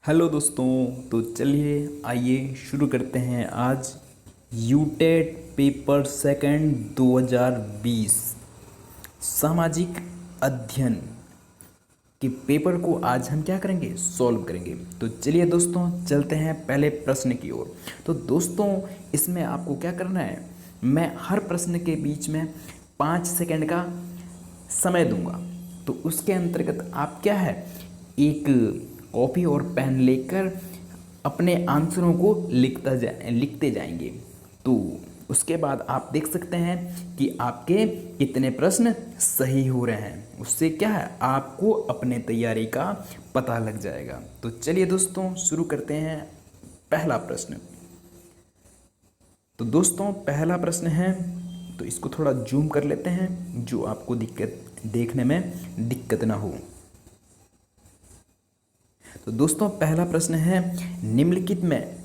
Hello दोस्तों। तो चलिए आइए शुरू करते हैं आज यूटेट पेपर सेकंड 2020 सामाजिक अध्ययन के पेपर को आज हम क्या करेंगे, सॉल्व करेंगे। तो चलिए दोस्तों चलते हैं पहले प्रश्न की ओर। तो दोस्तों इसमें आपको क्या करना है, मैं हर प्रश्न के बीच में 5 सेकंड का समय दूंगा। तो उसके अंतर्गत आप क्या है, एक कॉपी और पेन लेकर अपने आंसरों को लिखते जाएंगे। तो उसके बाद आप देख सकते हैं कि आपके कितने प्रश्न सही हो रहे हैं। उससे क्या है, आपको अपने तैयारी का पता लग जाएगा। तो चलिए दोस्तों शुरू करते हैं पहला प्रश्न। तो दोस्तों पहला प्रश्न है, तो इसको थोड़ा जूम कर लेते हैं जो आपको देखने में दिक्कत ना हो। तो दोस्तों पहला प्रश्न है, निम्नलिखित में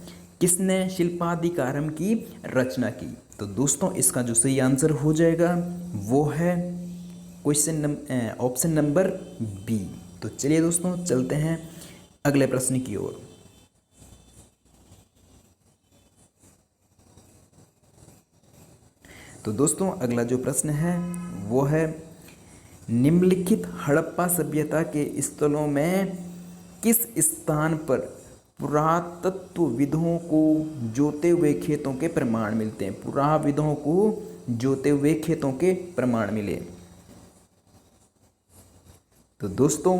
किसने शिल्पाधिकारम की रचना की। तो दोस्तों इसका जो सही आंसर हो जाएगा वो है ऑप्शन नंबर बी। तो चलिए दोस्तों चलते हैं अगले प्रश्न की ओर। तो दोस्तों अगला जो प्रश्न है वो है, निम्नलिखित हड़प्पा सभ्यता के स्थलों में किस स्थान पर पुरातत्वविदों को जोते हुए खेतों के प्रमाण मिलते हैं। पुराविदों को जोते हुए खेतों के प्रमाण मिले। तो दोस्तों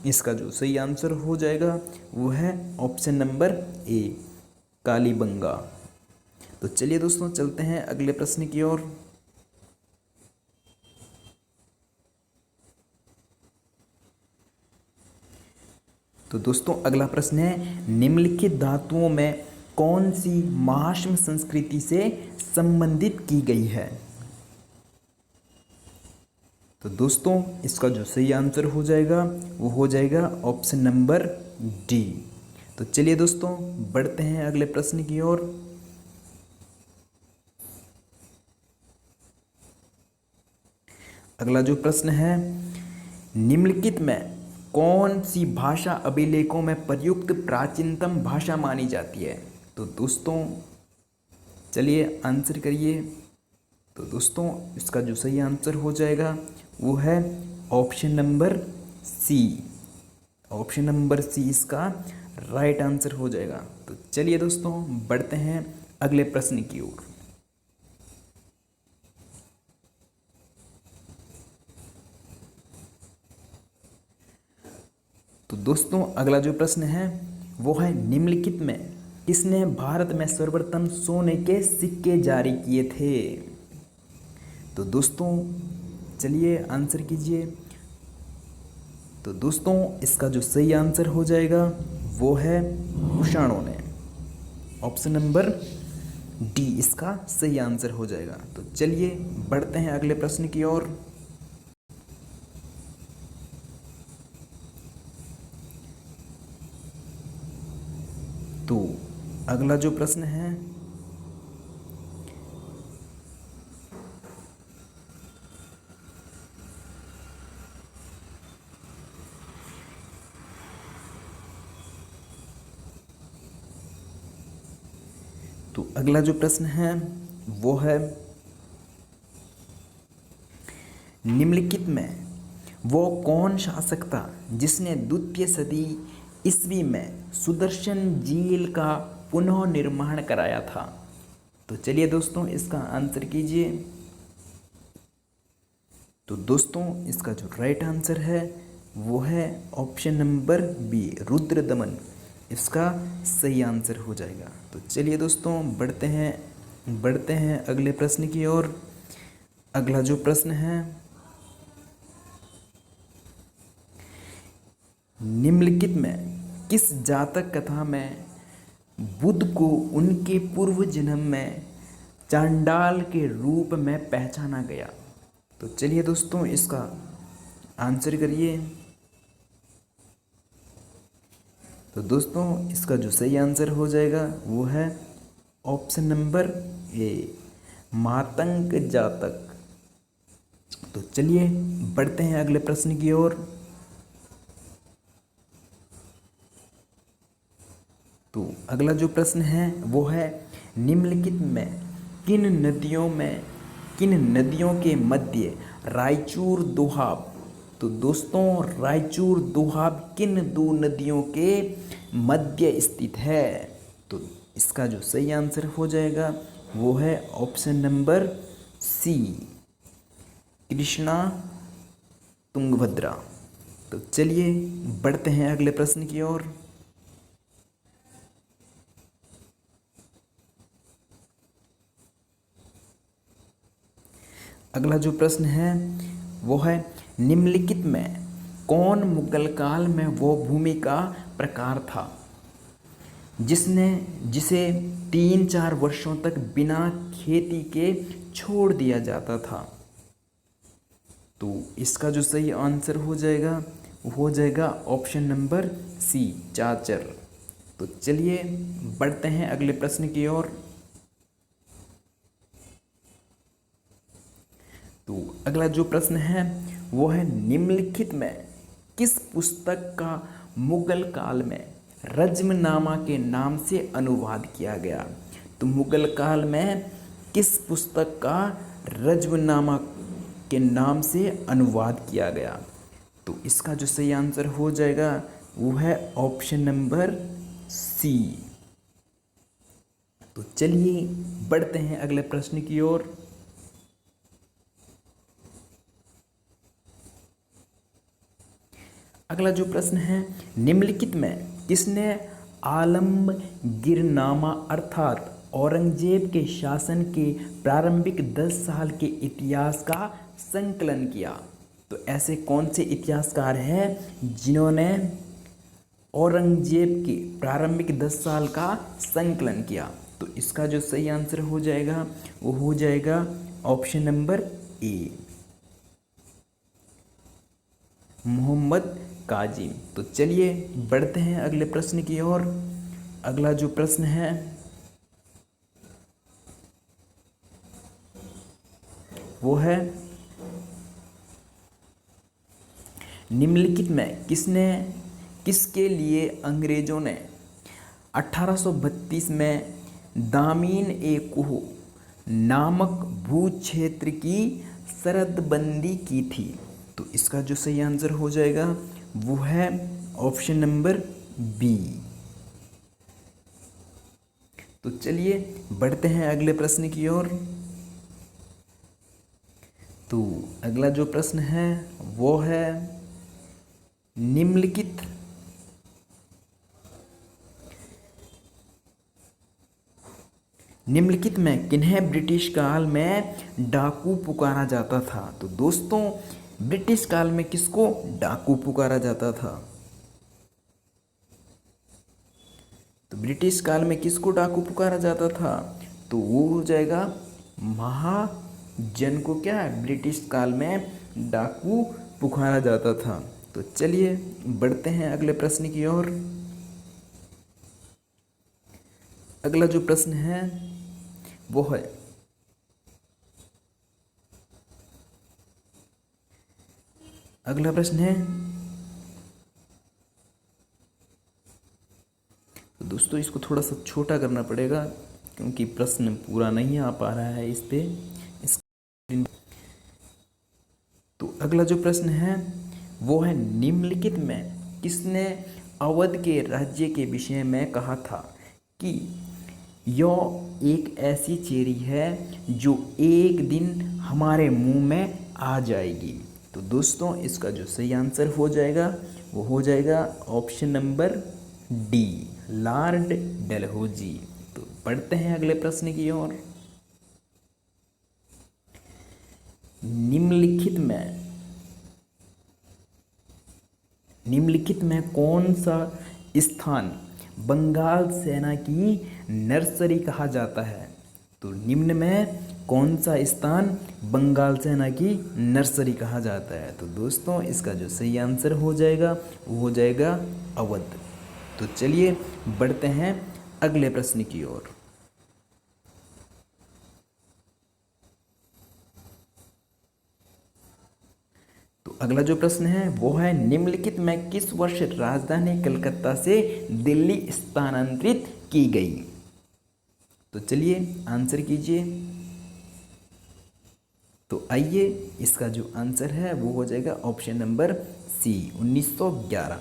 इसका जो सही आंसर हो जाएगा वो है ऑप्शन नंबर ए, कालीबंगा। तो चलिए दोस्तों चलते हैं अगले प्रश्न की ओर। तो दोस्तों अगला प्रश्न है, निम्नलिखित धातुओं में कौन सी महाश्म संस्कृति से संबंधित की गई है। तो दोस्तों इसका जो सही आंसर हो जाएगा वो हो जाएगा ऑप्शन नंबर डी। तो चलिए दोस्तों बढ़ते हैं अगले प्रश्न की ओर। अगला जो प्रश्न है, निम्नलिखित में कौन सी भाषा अभिलेखों में प्रयुक्त प्राचीनतम भाषा मानी जाती है। तो दोस्तों चलिए आंसर करिए। तो दोस्तों इसका जो सही आंसर हो जाएगा वो है option number C. Option number C इसका राइट आंसर हो जाएगा। तो चलिए दोस्तों बढ़ते हैं अगले प्रश्न की ओर। तो दोस्तों अगला जो प्रश्न है वो है, निम्नलिखित में किसने भारत में सर्वप्रथम सोने के सिक्के जारी किए थे। तो दोस्तों चलिए आंसर कीजिए। तो दोस्तों इसका जो सही आंसर हो जाएगा वो है कुषाणों ने। ऑप्शन नंबर डी इसका सही आंसर हो जाएगा। तो चलिए बढ़ते हैं अगले प्रश्न की ओर। तो अगला जो प्रश्न है तो अगला जो प्रश्न है वो है, निम्नलिखित में वो कौन शासक था जिसने द्वितीय सदी ईस्वी में सुदर्शन झील का पुनः निर्माण कराया था। तो चलिए दोस्तों इसका आंसर कीजिए। तो दोस्तों इसका जो राइट आंसर है वो है ऑप्शन नंबर बी, रुद्रदमन। इसका सही आंसर हो जाएगा। तो चलिए दोस्तों बढ़ते हैं अगले प्रश्न की ओर। अगला जो प्रश्न है, निम्नलिखित में किस जातक कथा में बुद्ध को उनके पूर्व जन्म में चांडाल के रूप में पहचाना गया। तो चलिए दोस्तों इसका आंसर करिए। तो दोस्तों इसका जो सही आंसर हो जाएगा वो है ऑप्शन नंबर ए, मातंग जातक। तो चलिए बढ़ते हैं अगले प्रश्न की ओर। तो अगला जो प्रश्न है वो है निम्नलिखित में किन नदियों के मध्य रायचूर दोहाब। तो दोस्तों रायचूर दोहाब किन दो नदियों के मध्य स्थित है। तो इसका जो सही आंसर हो जाएगा वो है option number C, Krishna Tungabhadra. तो चलिए बढ़ते हैं अगले प्रश्न की ओर। अगला जो प्रश्न है वो है निम्नलिखित में कौन मुगल काल में वो भूमि का प्रकार था जिसे 3-4 वर्षों तक बिना खेती के छोड़ दिया जाता था। तो इसका जो सही आंसर हो जाएगा वो हो जाएगा ऑप्शन नंबर सी, चाचर। तो चलिए बढ़ते हैं अगले प्रश्न की ओर। तो अगला जो प्रश्न है वो है निम्नलिखित में किस पुस्तक का मुगल काल में रज्मनामा के नाम से अनुवाद किया गया। तो मुगल काल में किस पुस्तक का रज्मनामा के नाम से अनुवाद किया गया। तो इसका जो सही आंसर हो जाएगा वो है ऑप्शन नंबर सी। तो चलिए बढ़ते हैं अगले प्रश्न की ओर। अगला जो प्रश्न है निम्नलिखित में किसने आलमगीरनामा अर्थात औरंगजेब के शासन के प्रारंभिक 10 साल के इतिहास का संकलन किया। तो ऐसे कौन से इतिहासकार हैं जिन्होंने औरंगजेब के प्रारंभिक 10 साल का संकलन किया। तो इसका जो सही आंसर हो जाएगा वो हो जाएगा option number A, Mohammad Kazim. तो चलिए बढ़ते हैं अगले प्रश्न की ओर। अगला जो प्रश्न है वो है निम्नलिखित में किसके लिए अंग्रेजों ने 1832 में दामीन ए कुह नामक भू क्षेत्र की सरहदबंदी की थी। तो इसका जो सही आंसर हो जाएगा वो है ऑप्शन नंबर बी। तो चलिए बढ़ते हैं अगले प्रश्न की ओर। तो अगला जो प्रश्न है वो है निम्नलिखित में किन्हें ब्रिटिश काल में डाकू पुकारा जाता था। तो दोस्तों ब्रिटिश काल में किसको डाकू पुकारा जाता था। तो ब्रिटिश काल में किसको डाकू पुकारा जाता था। तो वो हो जाएगा महाजन को क्या है ब्रिटिश काल में डाकू पुकारा जाता था। तो चलिए बढ़ते हैं अगले प्रश्न की ओर। अगला जो प्रश्न है वो है अगला प्रश्न है तो दोस्तों इसको थोड़ा सा छोटा करना पड़ेगा क्योंकि प्रश्न पूरा नहीं आ पा रहा है इस पे। तो अगला जो प्रश्न है वो है निम्नलिखित में किसने अवध के राज्य के विषय में कहा था कि यह एक ऐसी चेरी है जो एक दिन हमारे मुंह में आ जाएगी। तो दोस्तों इसका जो सही आंसर हो जाएगा वो हो जाएगा option number D, Lord Dalhousie. तो पढ़ते हैं अगले प्रश्न की ओर। निम्नलिखित में कौन सा स्थान बंगाल सेना की नर्सरी कहा जाता है। तो निम्न में कौन सा स्थान बंगाल सेना की नर्सरी कहा जाता है। तो दोस्तों इसका जो सही आंसर हो जाएगा वो हो जाएगा अवध। तो चलिए बढ़ते हैं अगले प्रश्न की ओर। तो अगला जो प्रश्न है वो है, निम्नलिखित में किस वर्ष राजधानी कलकत्ता से दिल्ली स्थानांतरित की गई? तो चलिए आंसर कीजिए। तो आइए इसका जो आंसर है वो हो जाएगा ऑप्शन नंबर सी, 1911।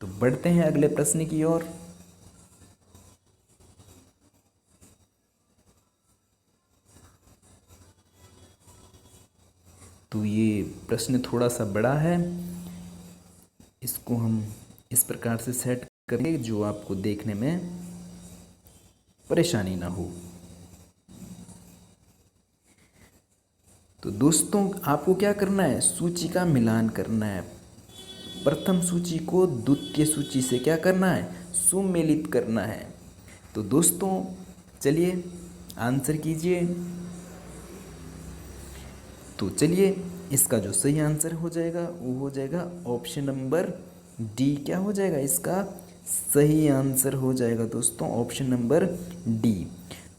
तो बढ़ते हैं अगले प्रश्न की ओर। तो ये प्रश्न थोड़ा सा बड़ा है, इसको हम इस प्रकार से सेट करेंगे जो आपको देखने में परेशानी ना हो। तो दोस्तों आपको क्या करना है, सूची का मिलान करना है। प्रथम सूची को द्वितीय सूची से क्या करना है, सुमेलित करना है। तो दोस्तों चलिए आंसर कीजिए। तो चलिए इसका जो सही आंसर हो जाएगा वो हो जाएगा ऑप्शन नंबर डी। क्या हो जाएगा इसका सही आंसर हो जाएगा दोस्तों ऑप्शन नंबर डी।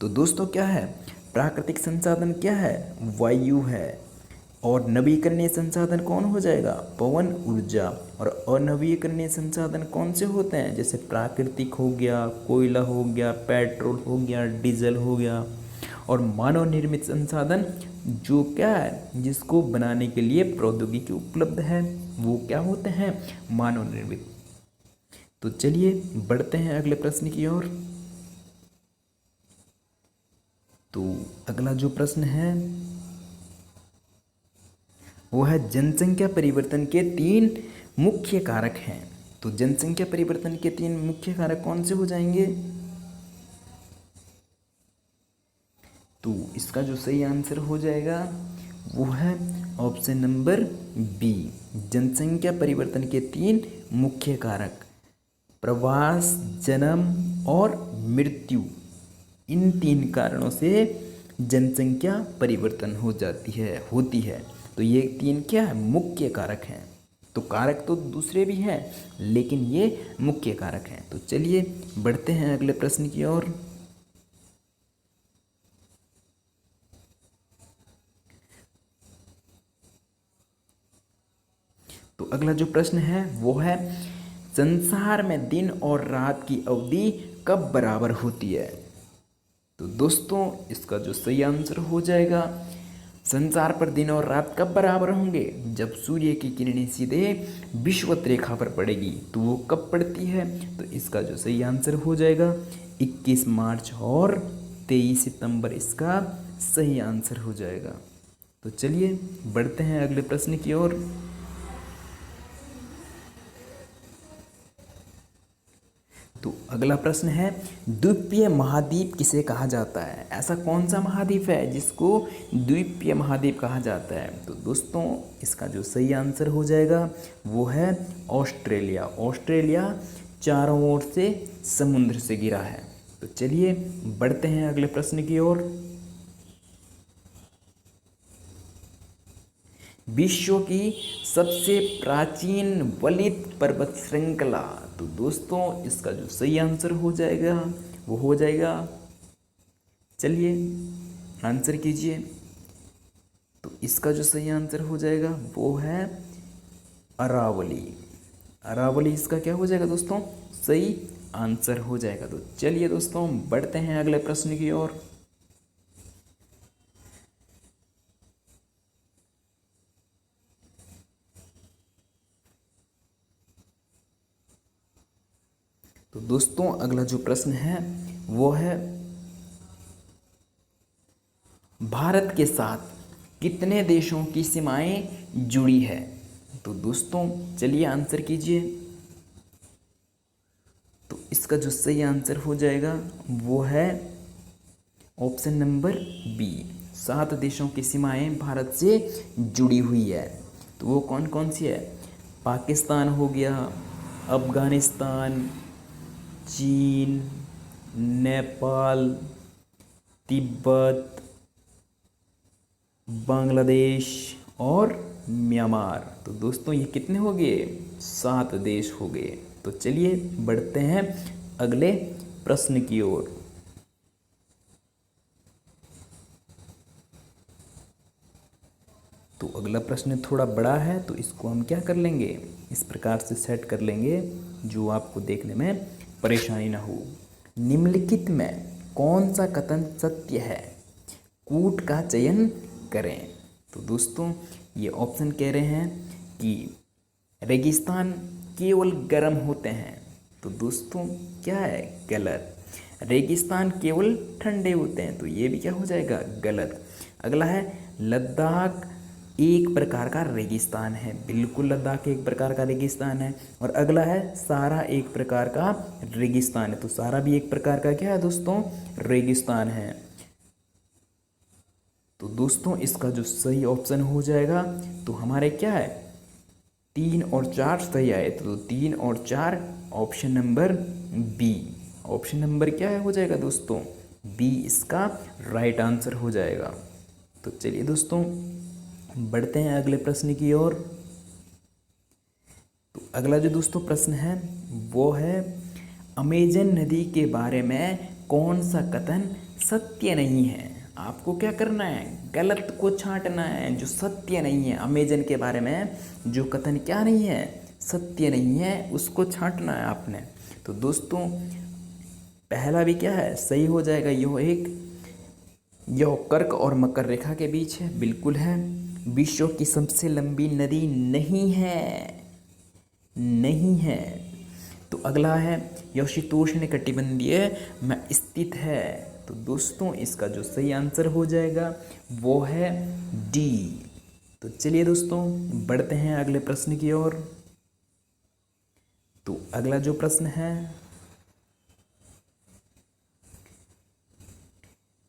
तो दोस्तों क्या है, प्राकृतिक संसाधन क्या है, वायु है, और नवीकरणीय संसाधन कौन हो जाएगा, पवन ऊर्जा। और अनवीकरणीय संसाधन कौन से होते हैं, जैसे प्राकृतिक हो गया, कोयला हो गया, पेट्रोल हो गया, डीजल हो गया। और मानव निर्मित संसाधन जो क्या है, जिसको बनाने के लिए प्रौद्योगिकी उपलब्ध है, वो क्या होते हैं, मानव निर्मित। तो चलिए बढ़ते हैं अगले प्रश्न की ओर। तो अगला जो प्रश्न है वो है, जनसंख्या परिवर्तन के 3 मुख्य कारक हैं। तो जनसंख्या परिवर्तन के 3 मुख्य कारक कौन से हो जाएंगे? तो इसका जो सही आंसर हो जाएगा वो है ऑप्शन नंबर बी। जनसंख्या परिवर्तन के 3 मुख्य कारक, प्रवास, जन्म और मृत्यु। इन 3 कारणों से जनसंख्या परिवर्तन होती है। तो ये 3 क्या है, मुख्य कारक हैं। तो कारक तो दूसरे भी हैं लेकिन ये मुख्य कारक हैं। तो चलिए बढ़ते हैं अगले प्रश्न की ओर। तो अगला जो प्रश्न है वो है, संसार में दिन और रात की अवधि कब बराबर होती है? तो दोस्तों इसका जो सही आंसर हो जाएगा, संसार पर दिन और रात कब बराबर होंगे, जब सूर्य की किरणें सीधे विषुवत रेखा पर पड़ेगी। तो वो कब पड़ती है? तो इसका जो सही आंसर हो जाएगा 21 मार्च और 23 सितंबर इसका सही आंसर हो जाएगा। तो चलिए बढ़ते हैं अगले प्रश्न की ओर। तो अगला प्रश्न है, द्वीपीय महाद्वीप किसे कहा जाता है? ऐसा कौन सा महाद्वीप है जिसको द्वीपीय महाद्वीप कहा जाता है? तो दोस्तों इसका जो सही आंसर हो जाएगा वो है ऑस्ट्रेलिया। ऑस्ट्रेलिया चारों ओर से समुद्र से घिरा है। तो चलिए बढ़ते हैं अगले प्रश्न की ओर। विश्व की सबसे प्राचीन वलित पर्वत श्रृंखला। तो दोस्तों इसका जो सही आंसर हो जाएगा वो हो जाएगा, चलिए आंसर कीजिए। तो इसका जो सही आंसर हो जाएगा वो है अरावली। अरावली इसका क्या हो जाएगा दोस्तों, सही आंसर हो जाएगा। तो चलिए दोस्तों बढ़ते हैं अगले प्रश्न की ओर। तो दोस्तों अगला जो प्रश्न है वो है, भारत के साथ कितने देशों की सीमाएं जुड़ी है? तो दोस्तों चलिए आंसर कीजिए। तो इसका जो सही आंसर हो जाएगा वो है ऑप्शन नंबर बी। 7 देशों की सीमाएं भारत से जुड़ी हुई है। तो वो कौन कौन सी है? पाकिस्तान हो गया, अफगानिस्तान, चीन, नेपाल, तिब्बत, बांग्लादेश और म्यांमार। तो दोस्तों ये कितने हो गए? 7 देश हो गए। तो चलिए बढ़ते हैं अगले प्रश्न की ओर। तो अगला प्रश्न थोड़ा बड़ा है, तो इसको हम क्या कर लेंगे, इस प्रकार से सेट कर लेंगे जो आपको देखने में परेशानी ना हो। निम्नलिखित में कौन सा कथन सत्य है, कूट का चयन करें। तो दोस्तों ये ऑप्शन कह रहे हैं कि रेगिस्तान केवल गर्म होते हैं। तो दोस्तों क्या है, गलत। रेगिस्तान केवल ठंडे होते हैं, तो ये भी क्या हो जाएगा, गलत। अगला है लद्दाख एक प्रकार का रेगिस्तान है, बिल्कुल लद्दाख एक प्रकार का रेगिस्तान है। और अगला है सारा एक प्रकार का रेगिस्तान है, तो सारा भी एक प्रकार का क्या है दोस्तों, रेगिस्तान है। तो दोस्तों इसका जो सही ऑप्शन हो जाएगा, तो हमारे क्या है 3 और 4 सही आए, तो 3 और 4 option number B. Option number क्या है हो जाएगा दोस्तों, बी इसका राइट आंसर हो जाएगा। तो चलिए दोस्तों बढ़ते हैं अगले प्रश्न की ओर। तो अगला जो दोस्तों प्रश्न है वो है अमेजन नदी के बारे में कौन सा कथन सत्य नहीं है। आपको क्या करना है, गलत को छांटना है, जो सत्य नहीं है अमेजन के बारे में जो कथन क्या नहीं है, सत्य नहीं है, उसको छांटना है आपने। तो दोस्तों पहला भी क्या है, सही हो जाएगा। यह कर्क और मकर रेखा के बीच है, बिल्कुल है। विश्व की सबसे लंबी नदी नहीं है, नहीं है। तो अगला है यह शीतोष्ण कटिबंधीय में स्थित है। तो दोस्तों इसका जो सही आंसर हो जाएगा वो है डी। तो चलिए दोस्तों बढ़ते हैं अगले प्रश्न की ओर। तो अगला जो प्रश्न है,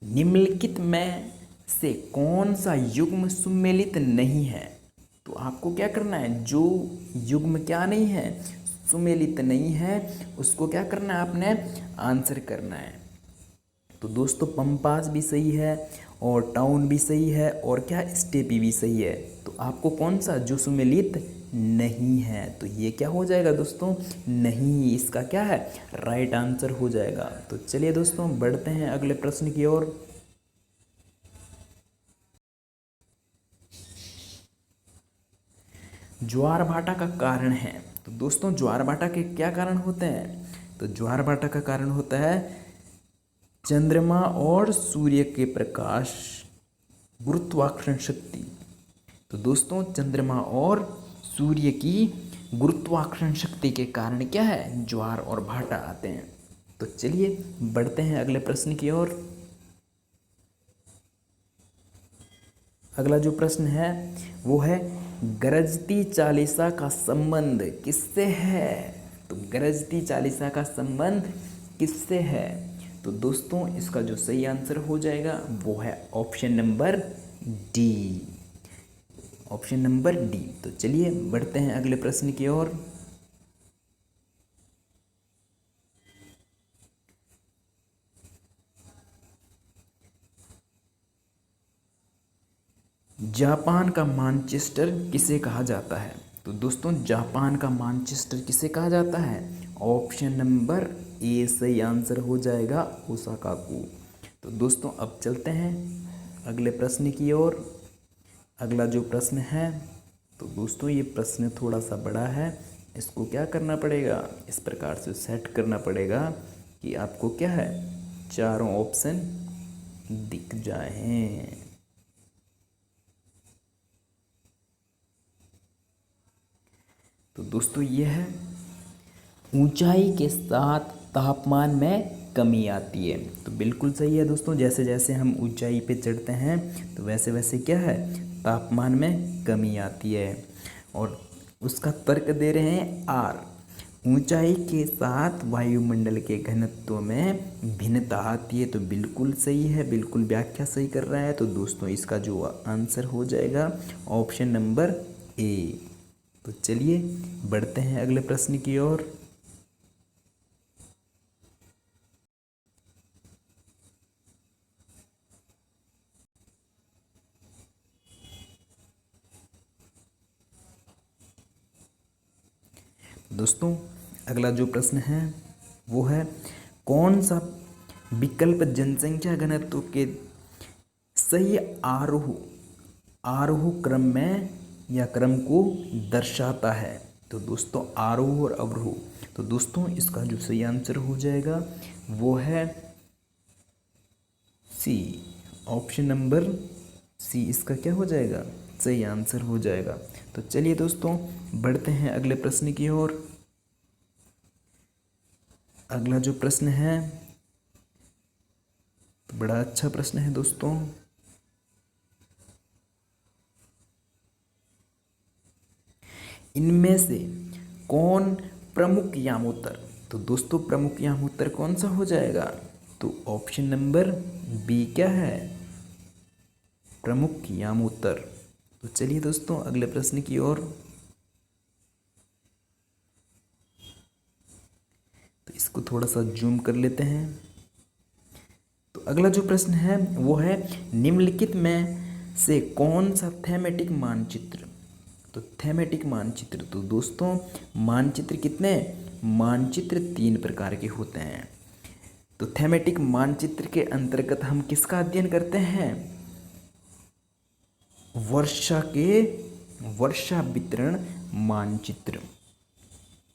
निम्नलिखित में से कौन सा युग्म सुमेलित नहीं है। तो आपको क्या करना है, जो युग्म क्या नहीं है, सुमेलित नहीं है, उसको क्या करना है, आपने आंसर करना है। तो दोस्तों पंपास भी सही है और टाउन भी सही है और क्या स्टेपी भी सही है। तो आपको कौन सा, जो सुमेलित नहीं है, तो ये क्या हो जाएगा दोस्तों, नहीं, इसका क्या है राइट आंसर हो जाएगा। तो चलिए दोस्तों बढ़ते हैं अगले प्रश्न की ओर। ज्वार भाटा का कारण है। तो दोस्तों ज्वार भाटा के क्या कारण होते हैं, तो ज्वार भाटा का कारण होता है चंद्रमा और सूर्य के प्रकाश, गुरुत्वाकर्षण शक्ति। तो दोस्तों चंद्रमा और सूर्य की गुरुत्वाकर्षण शक्ति के कारण क्या है, ज्वार और भाटा आते हैं। तो चलिए बढ़ते हैं अगले प्रश्न की ओर। अगला जो प्रश्न है वो है गरजती चालीसा का संबंध किससे है। तो गरजती चालीसा का संबंध किससे है। तो दोस्तों इसका जो सही आंसर हो जाएगा वो है option number D, option number D. तो चलिए बढ़ते हैं अगले प्रश्न की ओर। जापान का मानचेस्टर किसे कहा जाता है। तो दोस्तों जापान का मानचेस्टर किसे कहा जाता है, ऑप्शन नंबर ए सही आंसर हो जाएगा, ओसाका को। तो दोस्तों अब चलते हैं अगले प्रश्न की ओर। अगला जो प्रश्न है, तो दोस्तों ये प्रश्न थोड़ा सा बड़ा है, इसको क्या करना पड़ेगा, इस प्रकार से सेट करना पड़ेगा कि आपको क्या है, चारों ऑप्शन दिख जाएं। तो दोस्तों ये है ऊंचाई के साथ तापमान में कमी आती है। तो बिल्कुल सही है दोस्तों, जैसे जैसे हम ऊंचाई पे चढ़ते हैं तो वैसे वैसे क्या है, तापमान में कमी आती है। और उसका तर्क दे रहे हैं आर, ऊंचाई के साथ वायुमंडल के घनत्व में भिन्नता आती है। तो बिल्कुल सही है, बिल्कुल व्याख्या सही कर रहा है। तो दोस्तों इसका जो आंसर हो जाएगा ऑप्शन नंबर ए। तो चलिए बढ़ते हैं अगले प्रश्न की ओर। दोस्तों अगला जो प्रश्न है वो है कौन सा विकल्प जनसंख्या घनत्व के सही आरोह आरोह क्रम में या क्रम को दर्शाता है। तो दोस्तों आरोह और अवरोह, तो दोस्तों इसका जो सही आंसर हो जाएगा वो है सी, ऑप्शन नंबर सी इसका क्या हो जाएगा, सही आंसर हो जाएगा। तो चलिए दोस्तों बढ़ते हैं अगले प्रश्न की ओर। अगला जो प्रश्न है तो बड़ा अच्छा प्रश्न है दोस्तों। इनमें से कौन प्रमुख यामोत्तर, तो दोस्तों प्रमुख यामोत्तर कौन सा हो जाएगा, तो ऑप्शन नंबर बी क्या है, प्रमुख यामोत्तर। तो चलिए दोस्तों अगले प्रश्न की ओर। तो इसको थोड़ा सा जूम कर लेते हैं। तो अगला जो प्रश्न है वो है निम्नलिखित में से कौन सा थेमेटिक मानचित्र, तो थेमेटिक मानचित्र, तो दोस्तों मानचित्र कितने, मानचित्र 3 प्रकार के होते हैं। तो थेमेटिक मानचित्र के अंतर्गत हम किसका अध्ययन करते हैं, वर्षा वितरण मानचित्र।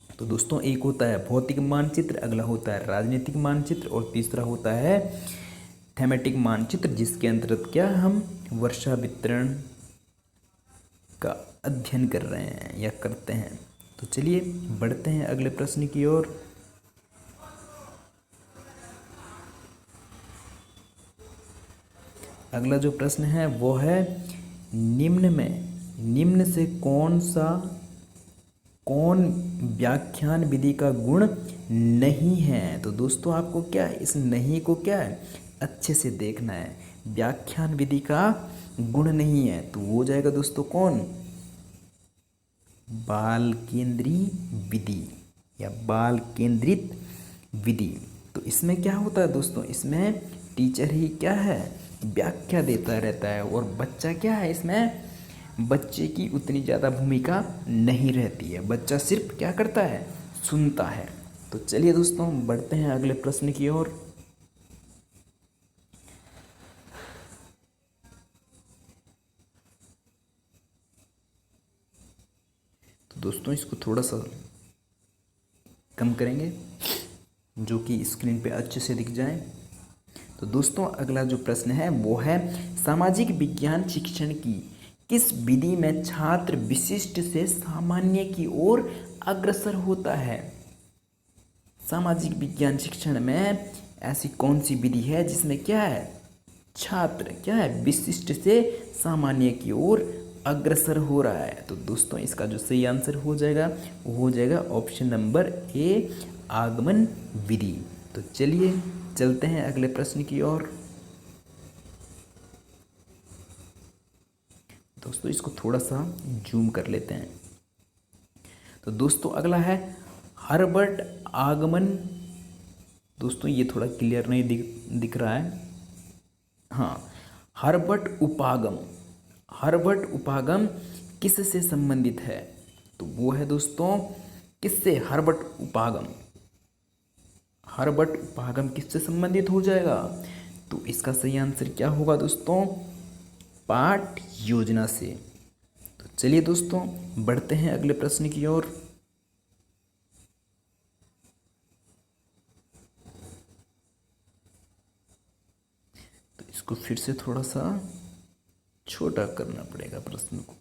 तो दोस्तों एक होता है भौतिक मानचित्र, अगला होता है राजनीतिक मानचित्र और तीसरा होता है थेमेटिक मानचित्र, जिसके अंतर्गत क्या हम वर्षा वितरण का अध्ययन कर रहे हैं या करते हैं। तो चलिए बढ़ते हैं अगले प्रश्न की ओर। अगला जो प्रश्न है वो है निम्न से कौन व्याख्यान विधि का गुण नहीं है। तो दोस्तों आपको क्या है, इस नहीं को क्या है अच्छे से देखना है। व्याख्यान विधि का गुण नहीं है तो वो जाएगा दोस्तों कौन, बाल केंद्री विधि या बाल केंद्रित विधि। तो इसमें क्या होता है दोस्तों, इसमें टीचर ही क्या है व्याख्या देता रहता है और बच्चा क्या है, इसमें बच्चे की उतनी ज़्यादा भूमिका नहीं रहती है, बच्चा सिर्फ क्या करता है, सुनता है। तो चलिए दोस्तों बढ़ते हैं अगले प्रश्न की ओर। तो दोस्तों इसको थोड़ा सा कम करेंगे जो कि स्क्रीन पे अच्छे से दिख जाए। तो दोस्तों अगला जो प्रश्न है वो है सामाजिक विज्ञान शिक्षण की किस विधि में छात्र विशिष्ट से सामान्य की ओर अग्रसर होता है। सामाजिक विज्ञान शिक्षण में ऐसी कौन सी विधि है जिसमें क्या है, छात्र क्या है विशिष्ट से सामान्य की ओर अग्रसर हो रहा है। तो दोस्तों इसका जो सही आंसर हो जाएगा वो हो जाएगा ऑप्शन नंबर ए, आगमन विधि। तो चलिए चलते हैं अगले प्रश्न की ओर। दोस्तों इसको थोड़ा सा जूम कर लेते हैं। तो दोस्तों अगला है हर्बर्ट आगमन। दोस्तों ये थोड़ा क्लियर नहीं दिख रहा है। हाँ, हर्बर्ट उपागम किससे संबंधित है, तो वो है दोस्तों किससे, हर्बर्ट उपागम किससे संबंधित हो जाएगा, तो इसका सही आंसर क्या होगा दोस्तों, पाठ योजना से। तो चलिए दोस्तों बढ़ते हैं अगले प्रश्न की ओर। तो इसको फिर से थोड़ा सा छोटा करना पड़ेगा प्रश्न को।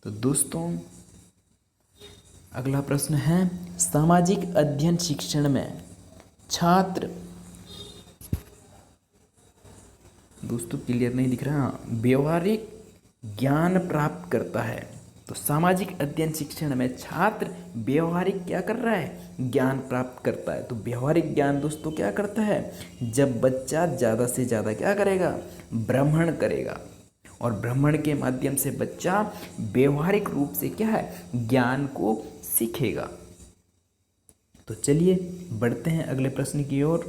तो दोस्तों अगला प्रश्न है सामाजिक अध्ययन शिक्षण में छात्र, दोस्तों क्लियर नहीं दिख रहा, व्यवहारिक ज्ञान प्राप्त करता है। तो सामाजिक अध्ययन शिक्षण में छात्र व्यवहारिक क्या कर रहा है, ज्ञान प्राप्त करता है। तो व्यवहारिक ज्ञान दोस्तों क्या करता है, जब बच्चा ज़्यादा से ज़्यादा क्या करेगा, भ्रमण करेगा और भ्रमण के माध्यम से बच्चा व्यवहारिक रूप से क्या है, ज्ञान को सीखेगा। तो चलिए बढ़ते हैं अगले प्रश्न की ओर।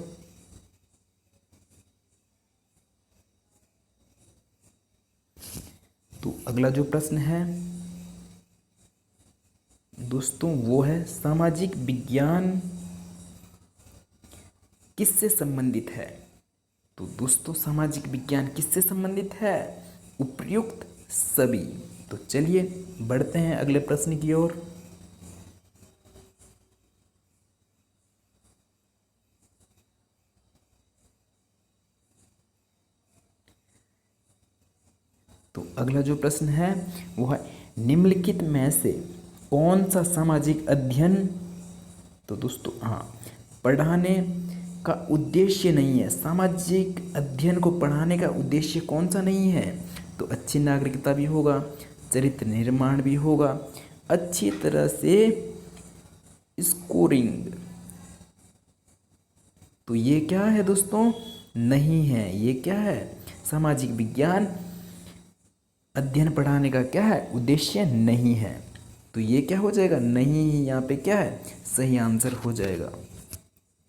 तो अगला जो प्रश्न है दोस्तों वो है सामाजिक विज्ञान किससे संबंधित है। तो दोस्तों सामाजिक विज्ञान किससे संबंधित है, उपर्युक्त सभी। तो चलिए बढ़ते हैं अगले प्रश्न की ओर। तो अगला जो प्रश्न है वो है, निम्नलिखित में से कौन सा सामाजिक अध्ययन, तो दोस्तों हाँ, पढ़ाने का उद्देश्य नहीं है। सामाजिक अध्ययन को पढ़ाने का उद्देश्य कौन सा नहीं है? तो अच्छी नागरिकता भी होगा, चरित्र निर्माण भी होगा, अच्छी तरह से स्कोरिंग। तो ये क्या है दोस्तों? नहीं है। ये क्या है? सामाजिक विज्ञान अध्ययन पढ़ाने का क्या है? उद्देश्य नहीं है। तो ये क्या हो जाएगा? नहीं ही यहाँ पे क्या है? सही आंसर हो जाएगा।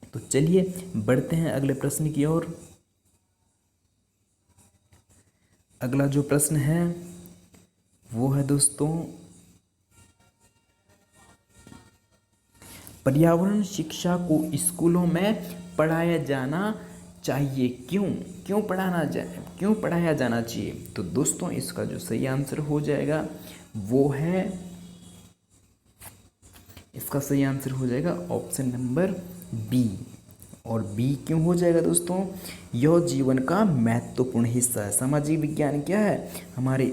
तो चलिए बढ़ते हैं अगले प्रश्न की ओर। अगला जो प्रश्न है वो है दोस्तों, पर्यावरण शिक्षा को स्कूलों में पढ़ाया जाना चाहिए, क्यों? क्यों पढ़ाया जाना चाहिए? तो दोस्तों इसका जो सही आंसर हो जाएगा वो है, इसका सही आंसर हो जाएगा ऑप्शन नंबर बी। और बी क्यों हो जाएगा दोस्तों? यह जीवन का महत्वपूर्ण हिस्सा है। सामाजिक विज्ञान क्या है? हमारे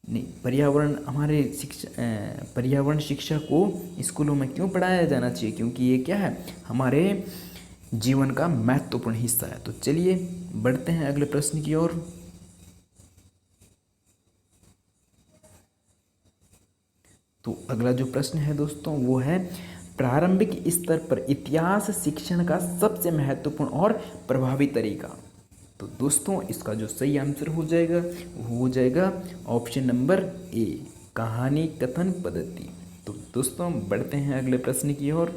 नहीं, पर्यावरण, हमारे पर्यावरण शिक्षा को स्कूलों में क्यों पढ़ाया जाना चाहिए? क्योंकि ये क्या है? हमारे जीवन का महत्वपूर्ण हिस्सा है। तो चलिए बढ़ते हैं अगले प्रश्न की ओर। तो अगला जो प्रश्न है दोस्तों वो है, प्रारंभिक स्तर पर इतिहास शिक्षण का सबसे महत्वपूर्ण और प्रभावी तरीका। तो दोस्तों इसका जो सही आंसर हो जाएगा वो हो जाएगा ऑप्शन नंबर ए, कहानी कथन पद्धति। तो दोस्तों बढ़ते हैं अगले प्रश्न की ओर।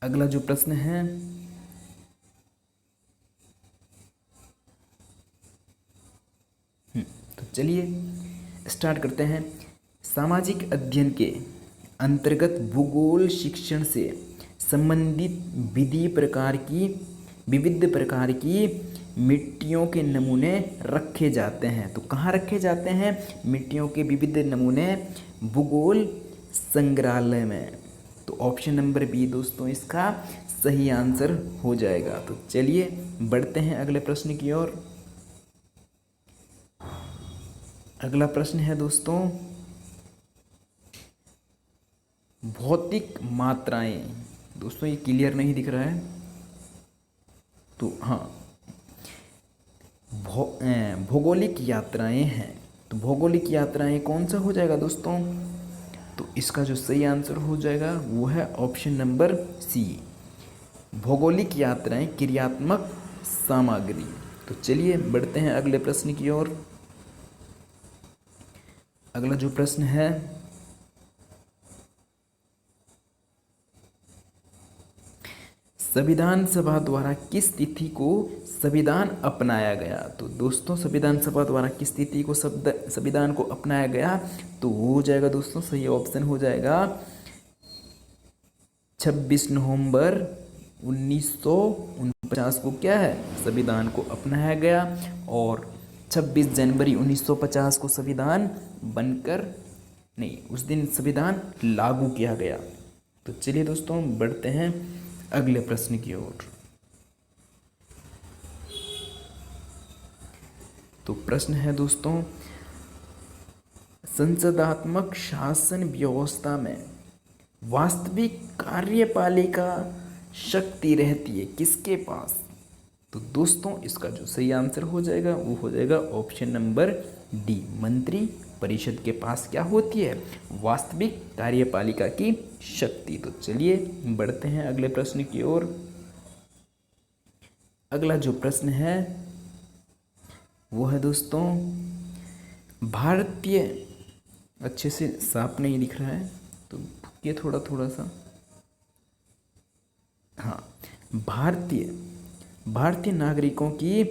अगला जो प्रश्न है तो चलिए स्टार्ट करते हैं। सामाजिक अध्ययन के अंतर्गत भूगोल शिक्षण से संबंधित विविध प्रकार की मिट्टियों के नमूने रखे जाते हैं। तो कहाँ रखे जाते हैं मिट्टियों के विविध नमूने? भूगोल संग्रहालय में। तो ऑप्शन नंबर बी दोस्तों इसका सही आंसर हो जाएगा। तो चलिए बढ़ते हैं अगले प्रश्न की ओर। अगला प्रश्न है दोस्तों, भौतिक मात्राएं। दोस्तों ये क्लियर नहीं दिख रहा है, तो हाँ, भौगोलिक यात्राएं हैं। तो भौगोलिक यात्राएं कौन सा हो जाएगा दोस्तों? तो इसका जो सही आंसर हो जाएगा वो है ऑप्शन नंबर सी, भौगोलिक यात्राएं क्रियात्मक सामग्री। तो चलिए बढ़ते हैं अगले प्रश्न की ओर। अगला जो प्रश्न है संविधान सभा द्वारा किस तिथि को संविधान अपनाया गया? तो दोस्तों संविधान सभा द्वारा किस तिथि को संविधान को अपनाया गया? तो हो जाएगा दोस्तों सही ऑप्शन हो जाएगा 26 नवंबर 1949 को क्या है संविधान को अपनाया गया, और 26 जनवरी 1950 को संविधान बनकर नहीं, उस दिन संविधान लागू किया गया। तो चलिए दोस्तों बढ़ते हैं अगले प्रश्न की ओर। तो प्रश्न है दोस्तों, संसदात्मक शासन व्यवस्था में वास्तविक कार्यपालिका शक्ति रहती है किसके पास? तो दोस्तों इसका जो सही आंसर हो जाएगा वो हो जाएगा ऑप्शन नंबर डी, मंत्री परिषद के पास क्या होती है? वास्तविक कार्यपालिका की शक्ति। तो चलिए बढ़ते हैं अगले प्रश्न की ओर। अगला जो प्रश्न है वो है दोस्तों, भारतीय, अच्छे से साफ नहीं दिख रहा है तो ये थोड़ा सा, हाँ, भारतीय नागरिकों की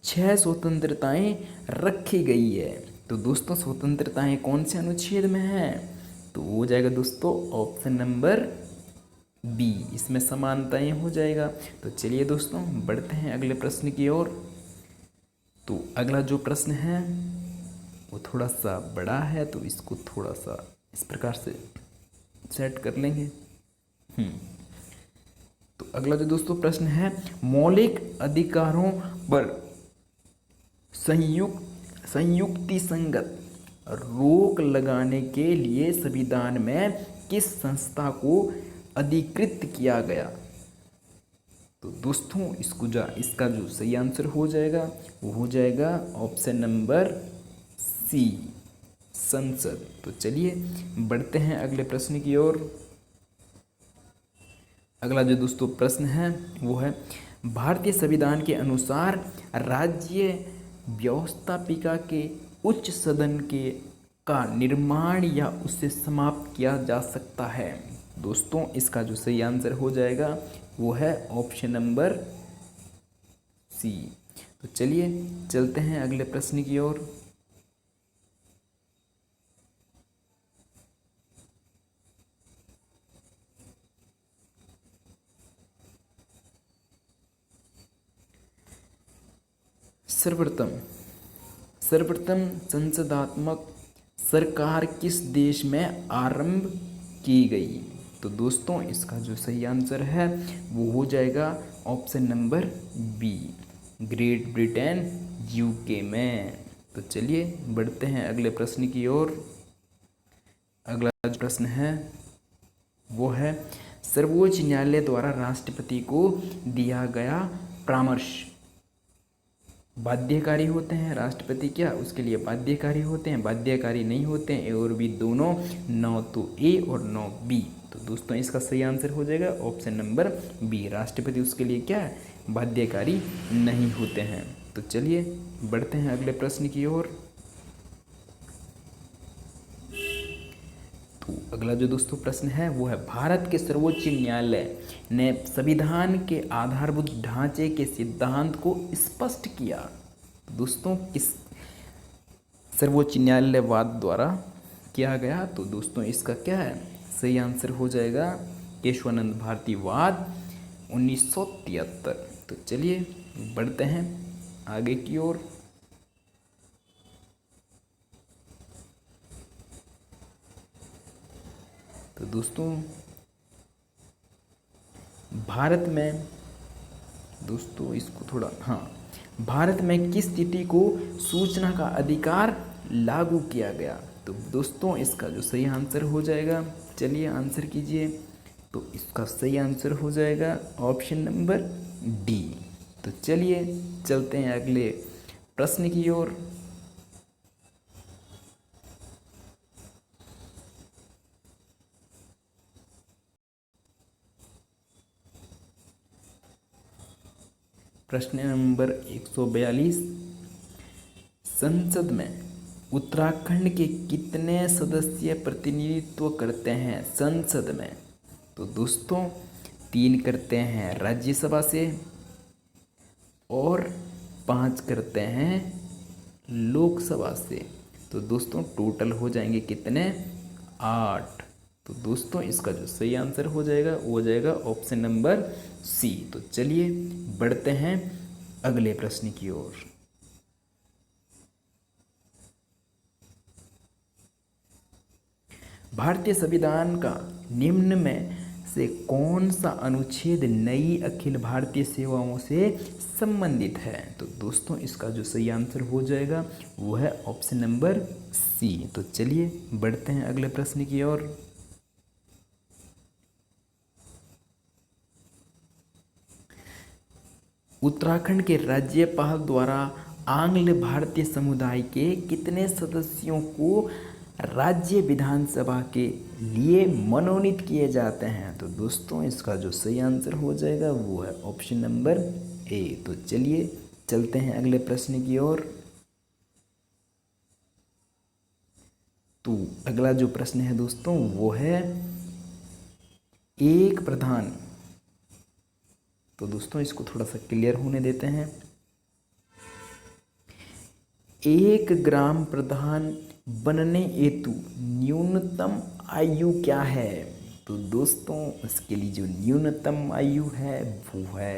6 स्वतंत्रताएं रखी गई है। तो दोस्तों स्वतंत्रताएं कौन से अनुच्छेद में है? तो हो जाएगा दोस्तों ऑप्शन नंबर बी, इसमें समानताएं हो जाएगा। तो चलिए दोस्तों बढ़ते हैं अगले प्रश्न की ओर। तो अगला जो प्रश्न है वो थोड़ा सा बड़ा है, तो इसको थोड़ा सा इस प्रकार से सेट कर लेंगे। तो अगला जो दोस्तों प्रश्न है, मौलिक अधिकारों पर संयुक्ति संगत रोक लगाने के लिए संविधान में किस संस्था को अधिकृत किया गया? तो दोस्तों इसका जो सही आंसर हो जाएगा वो हो जाएगा ऑप्शन नंबर सी, संसद। तो चलिए बढ़ते हैं अगले प्रश्न की ओर। अगला जो दोस्तों प्रश्न है वो है, भारतीय संविधान के अनुसार राज्य व्यवस्थापिका के उच्च सदन का निर्माण या उसे समाप्त किया जा सकता है? दोस्तों इसका जो सही आंसर हो जाएगा वो है ऑप्शन नंबर सी। तो चलिए चलते हैं अगले प्रश्न की ओर। सर्वप्रथम संसदात्मक सरकार किस देश में आरंभ की गई? तो दोस्तों इसका जो सही आंसर है वो हो जाएगा option number B, great Britain UK में। तो चलिए बढ़ते हैं अगले प्रश्न की ओर। अगला जो प्रश्न है वो है, सर्वोच्च न्यायालय द्वारा राष्ट्रपति को दिया गया परामर्श बाध्यकारी होते हैं? राष्ट्रपति क्या उसके लिए बाध्यकारी होते हैं, बाध्यकारी नहीं होते हैं? ए और बी दोनों, नो तो ए और नो बी। तो दोस्तों इसका सही आंसर हो जाएगा ऑप्शन नंबर बी, राष्ट्रपति उसके लिए क्या है, बाध्यकारी नहीं होते हैं। तो चलिए बढ़ते हैं अगले प्रश्न की ओर। तो अगला जो दोस्तों प्रश्न है वो है, भारत के सर्वोच्च न्यायालय ने संविधान के आधारभूत ढांचे के सिद्धांत को स्पष्ट किया? दोस्तों किस सर्वोच्च न्यायालयवाद द्वारा किया गया? तो दोस्तों इसका क्या है, सही आंसर हो जाएगा केशवानंद भारती वाद 1973। तो चलिए बढ़ते हैं आगे की ओर। तो दोस्तों भारत में भारत में किस तिथि को सूचना का अधिकार लागू किया गया? तो दोस्तों इसका जो सही आंसर हो जाएगा, चलिए आंसर कीजिए। तो इसका सही आंसर हो जाएगा ऑप्शन नंबर डी। तो चलिए चलते हैं अगले प्रश्न की ओर। प्रश्न नंबर 142, संसद में उत्तराखंड के कितने सदस्य प्रतिनिधित्व करते हैं संसद में? तो दोस्तों 3 करते हैं राज्यसभा से और 5 करते हैं लोकसभा से। तो दोस्तों टोटल हो जाएंगे कितने, 8। तो दोस्तों इसका जो सही आंसर हो जाएगा वो हो जाएगा ऑप्शन नंबर सी। तो चलिए बढ़ते हैं अगले प्रश्न की ओर। भारतीय संविधान का निम्न में से कौन सा अनुच्छेद नई अखिल भारतीय सेवाओं से संबंधित है? तो दोस्तों इसका जो सही आंसर हो जाएगा वो है ऑप्शन नंबर सी। तो चलिए बढ़ते हैं अगले प्रश्न की ओर। उत्तराखंड के राज्यपाल द्वारा आंग्ल भारतीय समुदाय के कितने सदस्यों को राज्य विधानसभा के लिए मनोनीत किए जाते हैं? तो दोस्तों इसका जो सही आंसर हो जाएगा वो है ऑप्शन नंबर ए। तो चलिए चलते हैं अगले प्रश्न की ओर। तो अगला जो प्रश्न है दोस्तों वो है एक प्रधान। तो दोस्तों इसको थोड़ा सा क्लियर होने देते हैं। एक ग्राम प्रधान बनने हेतु न्यूनतम आयु क्या है? तो दोस्तों इसके लिए जो न्यूनतम आयु है वो है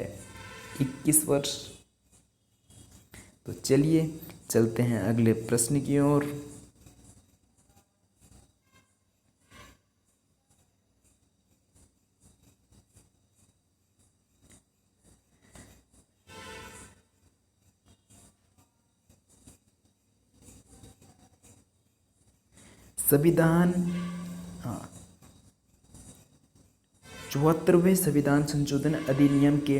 21 वर्ष। तो चलिए चलते हैं अगले प्रश्न की ओर। संविधान 74वें संविधान संशोधन अधिनियम के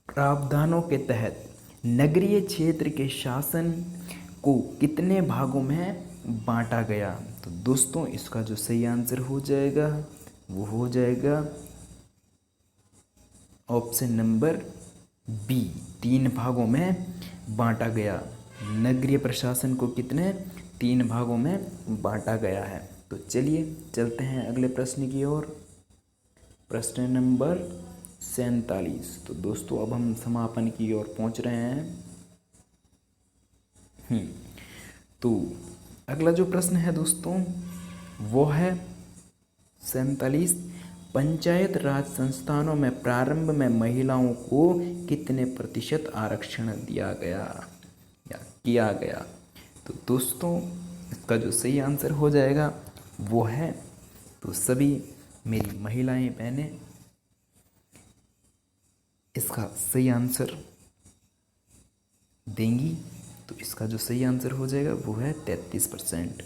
प्रावधानों के तहत नगरीय क्षेत्र के शासन को कितने भागों में बांटा गया? तो दोस्तों इसका जो सही आंसर हो जाएगा वो हो जाएगा ऑप्शन नंबर बी, 3 भागों में बांटा गया। नगरीय प्रशासन को कितने 3 भागों में बांटा गया है। तो चलिए चलते हैं अगले प्रश्न की ओर। प्रश्न नंबर 47। तो दोस्तों अब हम समापन की ओर पहुंच रहे हैं। तो अगला जो प्रश्न है दोस्तों वो है 47। पंचायत राज संस्थानों में प्रारंभ में महिलाओं को कितने प्रतिशत आरक्षण दिया गया या किया गया? तो दोस्तों इसका जो सही आंसर हो जाएगा वो है, तो सभी मेरी महिलाएं बहनें इसका सही आंसर देंगी। तो इसका जो सही आंसर हो जाएगा वो है 33%।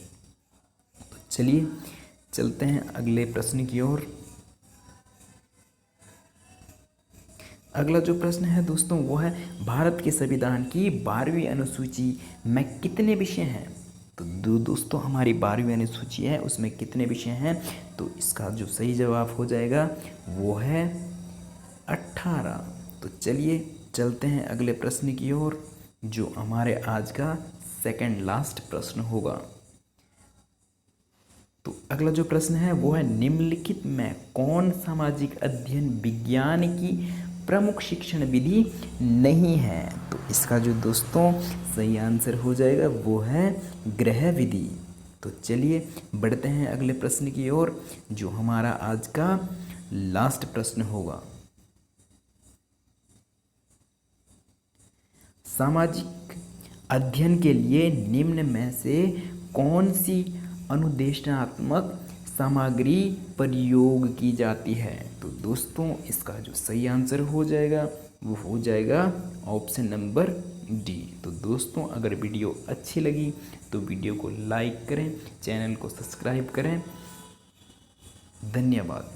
तो चलिए चलते हैं अगले प्रश्न की ओर। अगला जो प्रश्न है दोस्तों वो है भारत के संविधान की 12वीं अनुसूची में कितने विषय हैं? तो दोस्तों हमारी 12वीं अनुसूची है उसमें कितने विषय हैं? तो इसका जो सही जवाब हो जाएगा वो है 18। तो चलिए चलते हैं अगले प्रश्न की ओर जो हमारे आज का सेकंड लास्ट प्रश्न होगा। तो अगला जो प्रश्न है वो है निम्नलिखित में कौन सामाजिक अध्ययन विज्ञान की प्रमुख शिक्षण विधि नहीं है? तो इसका जो दोस्तों सही आंसर हो जाएगा वो है गृह विधि। तो चलिए बढ़ते हैं अगले प्रश्न की ओर जो हमारा आज का लास्ट प्रश्न होगा। सामाजिक अध्ययन के लिए निम्न में से कौन सी अनुदेशात्मक सामग्री प्रयोग की जाती है? तो दोस्तों इसका जो सही आंसर हो जाएगा वो हो जाएगा ऑप्शन नंबर डी। तो दोस्तों अगर वीडियो अच्छी लगी तो वीडियो को लाइक करें, चैनल को सब्सक्राइब करें। धन्यवाद।